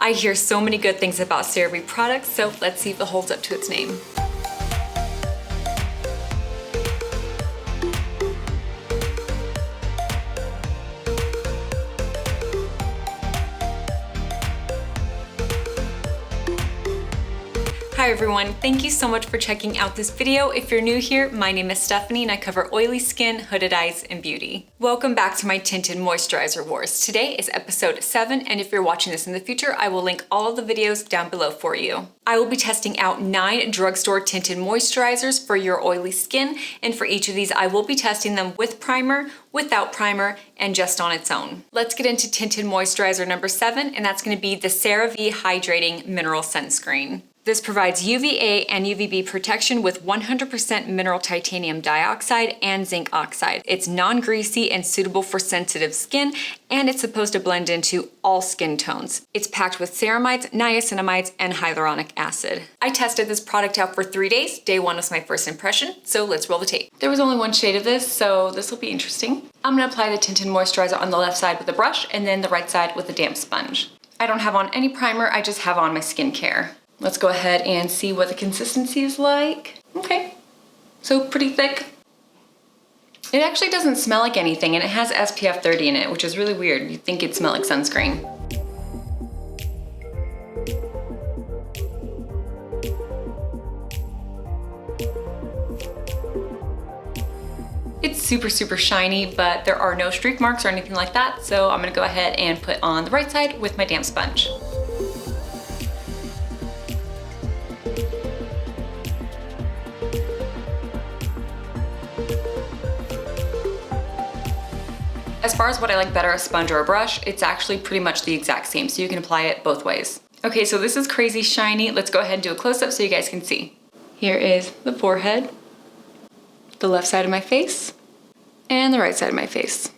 I hear so many good things about CeraVe products, so let's see if it holds up to its name. Hi everyone, thank you so much for checking out this video. If you're new here, my name is Stephanie and I cover oily skin, hooded eyes, and beauty. Welcome back to my Tinted Moisturizer Wars. Today is episode 7, and if you're watching this in the future, I will link all of the videos down below for you. I will be testing out 9 drugstore tinted moisturizers for your oily skin, and for each of these, I will be testing them with primer, without primer, and just on its own. Let's get into tinted moisturizer number 7, and that's gonna be the CeraVe Hydrating Mineral Sunscreen. This provides UVA and UVB protection with 100% mineral titanium dioxide and zinc oxide. It's non-greasy and suitable for sensitive skin, and it's supposed to blend into all skin tones. It's packed with ceramides, niacinamides, and hyaluronic acid. I tested this product out for 3 days. Day 1 was my first impression, so let's roll the tape. There was only one shade of this, so this will be interesting. I'm gonna apply the tinted moisturizer on the left side with a brush, and then the right side with a damp sponge. I don't have on any primer, I just have on my skincare. Let's go ahead and see what the consistency is like. Okay, so pretty thick. It actually doesn't smell like anything, and it has SPF 30 in it, which is really weird. You'd think it'd smell like sunscreen. It's super shiny, but there are no streak marks or anything like that, so I'm gonna go ahead and put on the right side with my damp sponge. As far as what I like better, a sponge or a brush, it's actually pretty much the exact same, so you can apply it both ways. Okay, so this is crazy shiny. Let's go ahead and do a close-up so you guys can see. Here is the forehead, the left side of my face, and the right side of my face.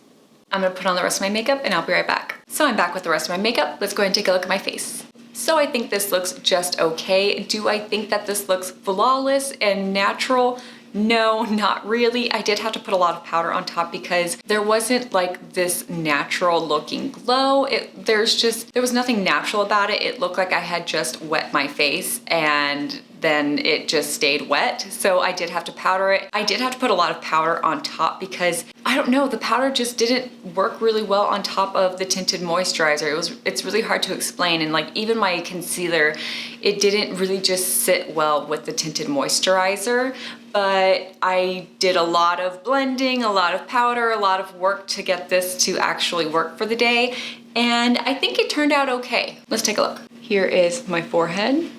I'm gonna put on the rest of my makeup and I'll be right back. So I'm back with the rest of my makeup. Let's go ahead and take a look at my face. So I think this looks just okay. Do I think that this looks flawless and natural? No, not really. I did have to put a lot of powder on top because there wasn't like this natural looking glow. There was nothing natural about it. It looked like I had just wet my face and then it just stayed wet. So I did have to powder it. I did have to put a lot of powder on top because I don't know, the powder just didn't work really well on top of the tinted moisturizer. It's really hard to explain, and like even my concealer, it didn't really just sit well with the tinted moisturizer. But I did a lot of blending, a lot of powder, a lot of work to get this to actually work for the day, and I think it turned out okay. Let's take a look. Here is my forehead,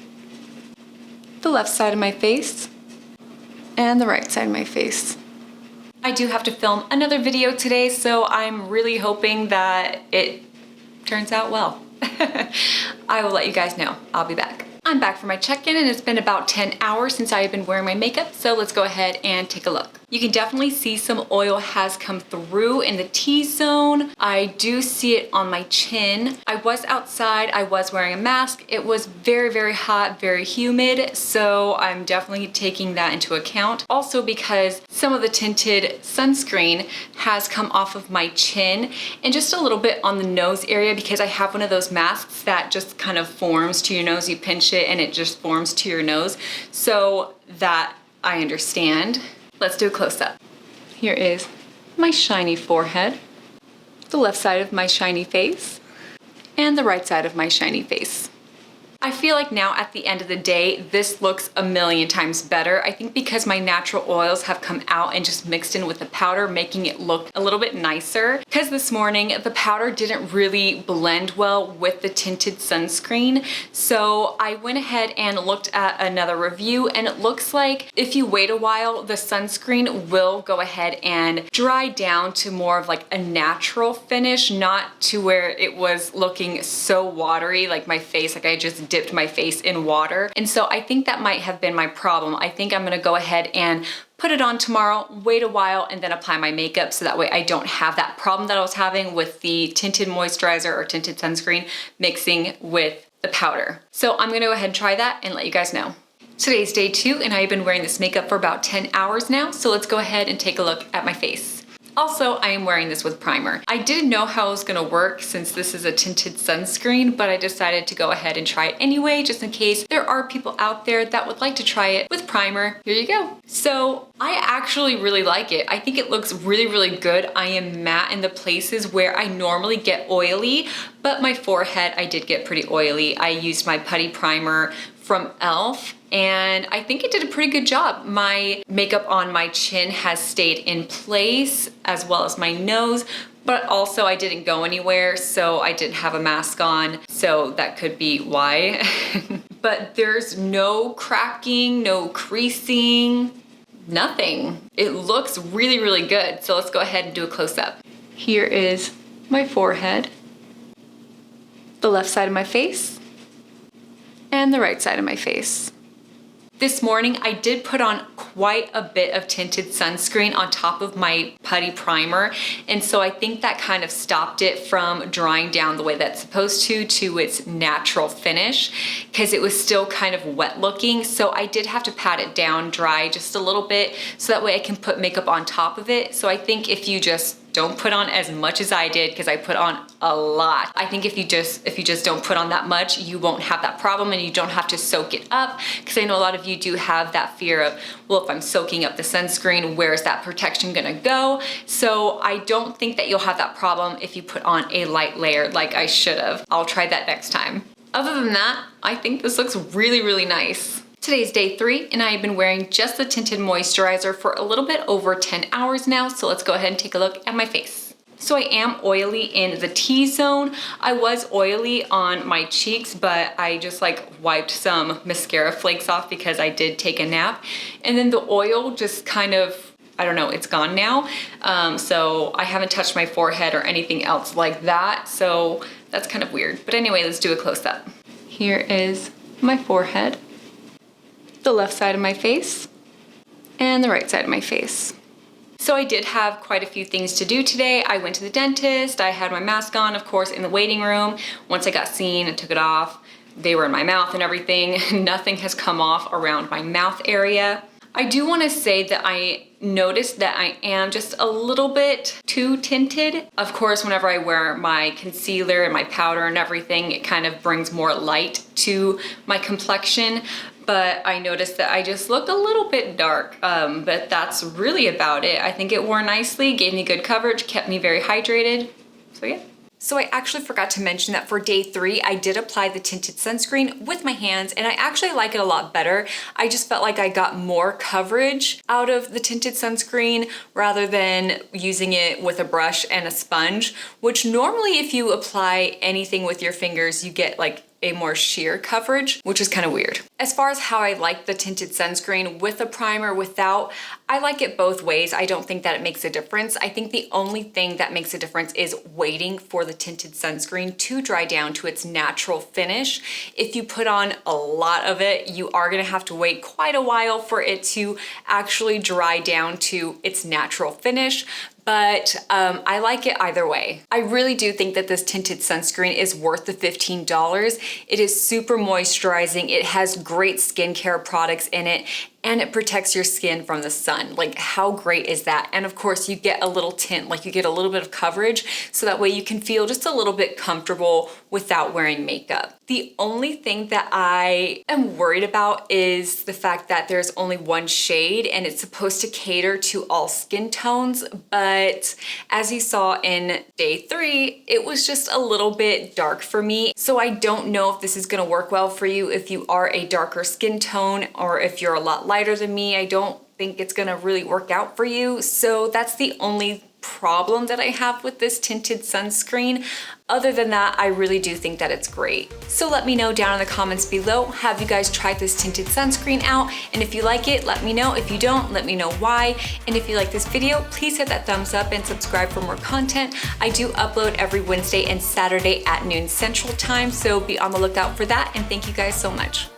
the left side of my face, and the right side of my face. I do have to film another video today, so I'm really hoping that it turns out well. I will let you guys know. I'll be back. I'm back for my check-in, and it's been about 10 hours since I've been wearing my makeup, so let's go ahead and take a look. You can definitely see some oil has come through in the T-zone. I do see it on my chin. I was outside, I was wearing a mask. It was very hot, very humid, so I'm definitely taking that into account. Also because some of the tinted sunscreen has come off of my chin and just a little bit on the nose area because I have one of those masks that just kind of forms to your nose. You pinch it and it just forms to your nose. So that I understand. Let's do a close-up. Here is my shiny forehead, the left side of my shiny face, and the right side of my shiny face. I feel like now at the end of the day, this looks a million times better. I think because my natural oils have come out and just mixed in with the powder, making it look a little bit nicer. Because this morning, the powder didn't really blend well with the tinted sunscreen. So I went ahead and looked at another review, and it looks like if you wait a while, the sunscreen will go ahead and dry down to more of like a natural finish, not to where it was looking so watery, like my face, like I just dipped my face in water. And so I think that might have been my problem. I think I'm gonna go ahead and put it on tomorrow, wait a while, and then apply my makeup so that way I don't have that problem that I was having with the tinted moisturizer or tinted sunscreen mixing with the powder. So I'm gonna go ahead and try that and let you guys know. Today's day 2, and I've been wearing this makeup for about 10 hours now, so let's go ahead and take a look at my face. Also, I am wearing this with primer. I didn't know how it was gonna work since this is a tinted sunscreen, but I decided to go ahead and try it anyway, just in case there are people out there that would like to try it with primer. Here you go. So I actually really like it. I think it looks really, really good. I am matte in the places where I normally get oily, but my forehead, I did get pretty oily. I used my putty primer from e.l.f. and I think it did a pretty good job. My makeup on my chin has stayed in place as well as my nose, but also I didn't go anywhere, so I didn't have a mask on, so that could be why. But there's no cracking, no creasing, nothing. It looks really, really good. So let's go ahead and do a close-up. Here is my forehead, the left side of my face, and the right side of my face. This morning, I did put on quite a bit of tinted sunscreen on top of my putty primer, and so I think that kind of stopped it from drying down the way that's supposed to its natural finish, because it was still kind of wet looking, so I did have to pat it down dry just a little bit, so that way I can put makeup on top of it. So I think if you just don't put on as much as I did, because I put on a lot. I think if you just don't put on that much, you won't have that problem and you don't have to soak it up, because I know a lot of you do have that fear of, well, if I'm soaking up the sunscreen, where's that protection gonna go? So I don't think that you'll have that problem if you put on a light layer like I should have. I'll try that next time. Other than that, I think this looks really, really nice. Today's day 3, and I have been wearing just the Tinted Moisturizer for a little bit over 10 hours now, so let's go ahead and take a look at my face. So I am oily in the T-zone. I was oily on my cheeks, but I just like wiped some mascara flakes off because I did take a nap. And then the oil just kind of, I don't know, it's gone now. So I haven't touched my forehead or anything else like that, so that's kind of weird. But anyway, let's do a close-up. Here is my forehead, the left side of my face, and the right side of my face. So I did have quite a few things to do today. I went to the dentist, I had my mask on, of course, in the waiting room. Once I got seen, I took it off. They were in my mouth and everything. Nothing has come off around my mouth area. I do want to say that I noticed that I am just a little bit too tinted. Of course, whenever I wear my concealer and my powder and everything, it kind of brings more light to my complexion. But I noticed that I just look a little bit dark, but that's really about it. I think it wore nicely, gave me good coverage, kept me very hydrated, so yeah. So I actually forgot to mention that for day 3, I did apply the tinted sunscreen with my hands, and I actually like it a lot better. I just felt like I got more coverage out of the tinted sunscreen rather than using it with a brush and a sponge, which normally if you apply anything with your fingers, you get like a more sheer coverage, which is kind of weird. As far as how I like the tinted sunscreen with a primer, without, I like it both ways. I don't think that it makes a difference. I think the only thing that makes a difference is waiting for the tinted sunscreen to dry down to its natural finish. If you put on a lot of it, you are gonna have to wait quite a while for it to actually dry down to its natural finish. But I like it either way. I really do think that this tinted sunscreen is worth the $15. It is super moisturizing. It has great skincare products in it, and it protects your skin from the sun. Like, how great is that? And of course, you get a little tint, like you get a little bit of coverage, so that way you can feel just a little bit comfortable without wearing makeup. The only thing that I am worried about is the fact that there's only one shade and it's supposed to cater to all skin tones, but as you saw in day 3, it was just a little bit dark for me. So I don't know if this is gonna work well for you if you are a darker skin tone or if you're a lot lighter than me. I don't think it's gonna really work out for you. So that's the only problem that I have with this tinted sunscreen. Other than that, I really do think that it's great. So let me know down in the comments below, have you guys tried this tinted sunscreen out? And if you like it, let me know. If you don't, let me know why. And if you like this video, please hit that thumbs up and subscribe for more content. I do upload every Wednesday and Saturday at noon Central Time, so be on the lookout for that. And thank you guys so much.